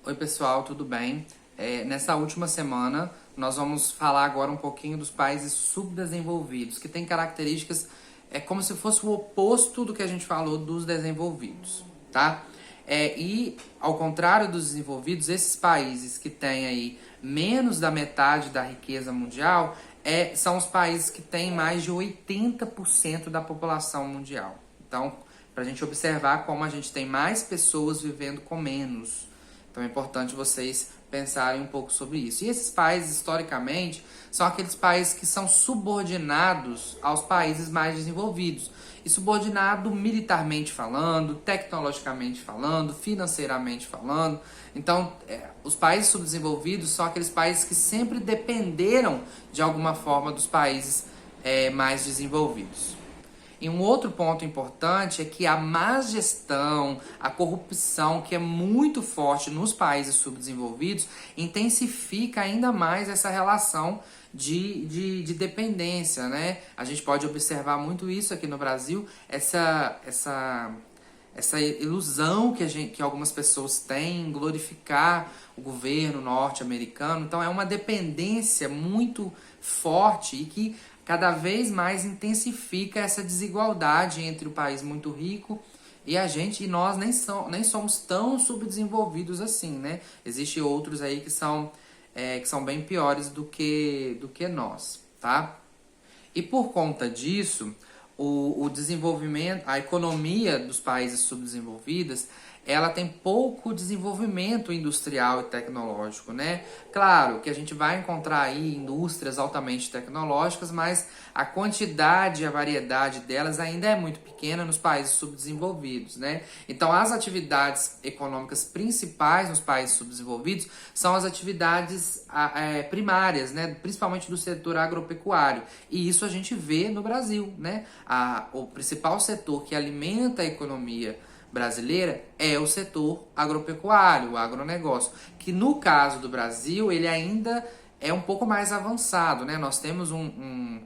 Oi pessoal, tudo bem? Nessa última semana nós vamos falar agora um pouquinho dos países subdesenvolvidos, que têm características como se fosse o oposto do que a gente falou dos desenvolvidos, tá? E ao contrário dos desenvolvidos, esses países que têm aí menos da metade da riqueza mundial são os países que têm mais de 80% da população mundial. Então, para a gente observar como a gente tem mais pessoas vivendo com menos. Então é importante vocês pensarem um pouco sobre isso. E esses países, historicamente, são aqueles países que são subordinados aos países mais desenvolvidos. E subordinado militarmente falando, tecnologicamente falando, financeiramente falando. Então, os países subdesenvolvidos são aqueles países que sempre dependeram, de alguma forma, dos países mais desenvolvidos. E um outro ponto importante é que a má gestão, a corrupção, que é muito forte nos países subdesenvolvidos, intensifica ainda mais essa relação de dependência, né? A gente pode observar muito isso aqui no Brasil, essa ilusão que algumas pessoas têm em glorificar o governo norte-americano. Então é uma dependência muito forte e que cada vez mais intensifica essa desigualdade entre o país muito rico e a gente, e nós nem somos tão subdesenvolvidos assim, né? Existem outros aí que são bem piores do que nós, tá? E por conta disso, o desenvolvimento, a economia dos países subdesenvolvidos, ela tem pouco desenvolvimento industrial e tecnológico, né? Claro que a gente vai encontrar aí indústrias altamente tecnológicas, mas a quantidade e a variedade delas ainda é muito pequena nos países subdesenvolvidos, né? Então, as atividades econômicas principais nos países subdesenvolvidos são as atividades primárias, né? Principalmente do setor agropecuário. E isso a gente vê no Brasil, né? O principal setor que alimenta a economia brasileira é o setor agropecuário, o agronegócio, que no caso do Brasil ele ainda é um pouco mais avançado, né? Nós temos um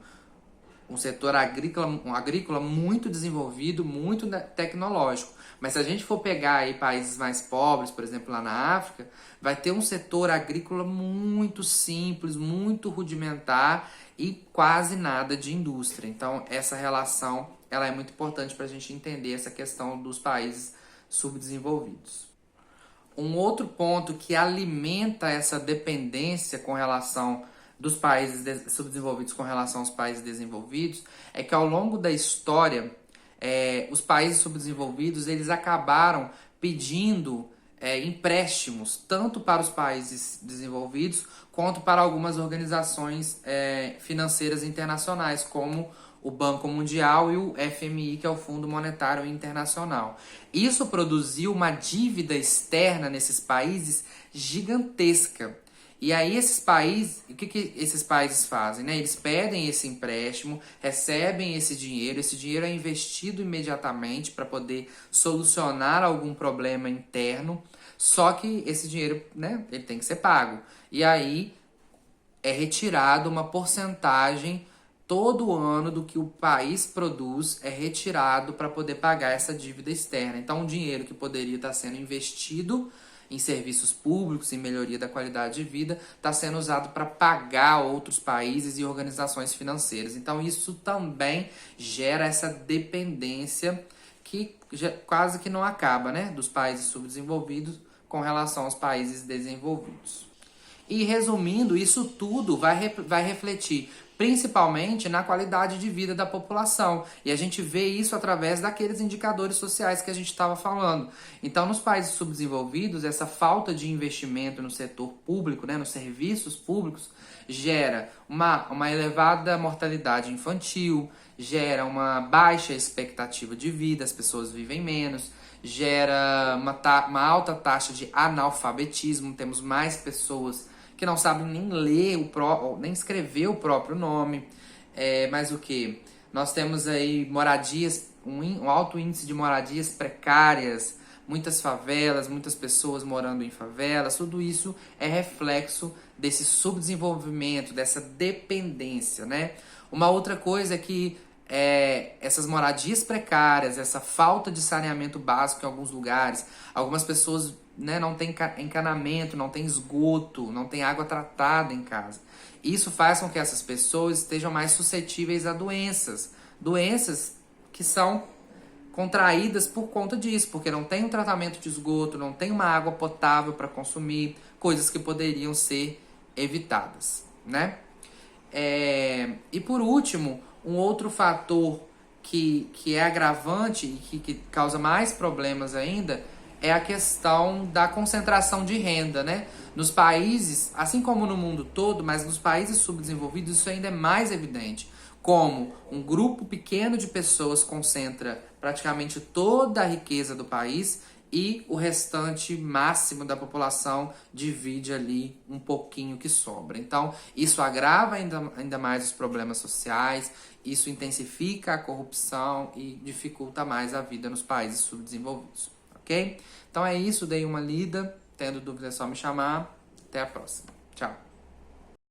setor agrícola muito desenvolvido, muito tecnológico. Mas se a gente for pegar aí países mais pobres, por exemplo, lá na África, vai ter um setor agrícola muito simples, muito rudimentar e quase nada de indústria. Então, essa relação ela é muito importante para a gente entender essa questão dos países subdesenvolvidos. Um outro ponto que alimenta essa dependência com relação dos países subdesenvolvidos com relação aos países desenvolvidos é que ao longo da história os países subdesenvolvidos eles acabaram pedindo empréstimos tanto para os países desenvolvidos quanto para algumas organizações financeiras internacionais como o Banco Mundial e o FMI, que é o Fundo Monetário Internacional. Isso produziu uma dívida externa nesses países gigantesca. E aí esses países, o que esses países fazem? Né? Eles pedem esse empréstimo, recebem esse dinheiro é investido imediatamente para poder solucionar algum problema interno, só que esse dinheiro, né, ele tem que ser pago. E aí é retirado uma porcentagem todo ano do que o país produz é retirado para poder pagar essa dívida externa. Então, um dinheiro que poderia estar sendo investido em serviços públicos, em melhoria da qualidade de vida, está sendo usado para pagar outros países e organizações financeiras. Então, isso também gera essa dependência que quase que não acaba, né, dos países subdesenvolvidos com relação aos países desenvolvidos. E resumindo, isso tudo vai refletir principalmente na qualidade de vida da população. E a gente vê isso através daqueles indicadores sociais que a gente estava falando. Então, nos países subdesenvolvidos, essa falta de investimento no setor público, né, nos serviços públicos, gera uma elevada mortalidade infantil, gera uma baixa expectativa de vida, as pessoas vivem menos, gera uma alta taxa de analfabetismo, temos mais pessoas que não sabem nem ler nem escrever o próprio nome. Mas o que? Nós temos aí moradias, um alto índice de moradias precárias, muitas favelas, muitas pessoas morando em favelas. Tudo isso é reflexo desse subdesenvolvimento, dessa dependência, né? Uma outra coisa é que essas moradias precárias, essa falta de saneamento básico em alguns lugares, algumas pessoas né, não tem encanamento, não tem esgoto, não tem água tratada em casa. Isso faz com que essas pessoas estejam mais suscetíveis a doenças que são contraídas por conta disso, porque não tem um tratamento de esgoto, não tem uma água potável para consumir, coisas que poderiam ser evitadas, né? E por último, um outro fator que é agravante e que causa mais problemas ainda é a questão da concentração de renda, né? Nos países, assim como no mundo todo, mas nos países subdesenvolvidos isso ainda é mais evidente. Como um grupo pequeno de pessoas concentra praticamente toda a riqueza do país e o restante máximo da população divide ali um pouquinho que sobra. Então, isso agrava ainda mais os problemas sociais, isso intensifica a corrupção e dificulta mais a vida nos países subdesenvolvidos, ok? Então é isso, dei uma lida, tendo dúvida é só me chamar. Até a próxima. Tchau.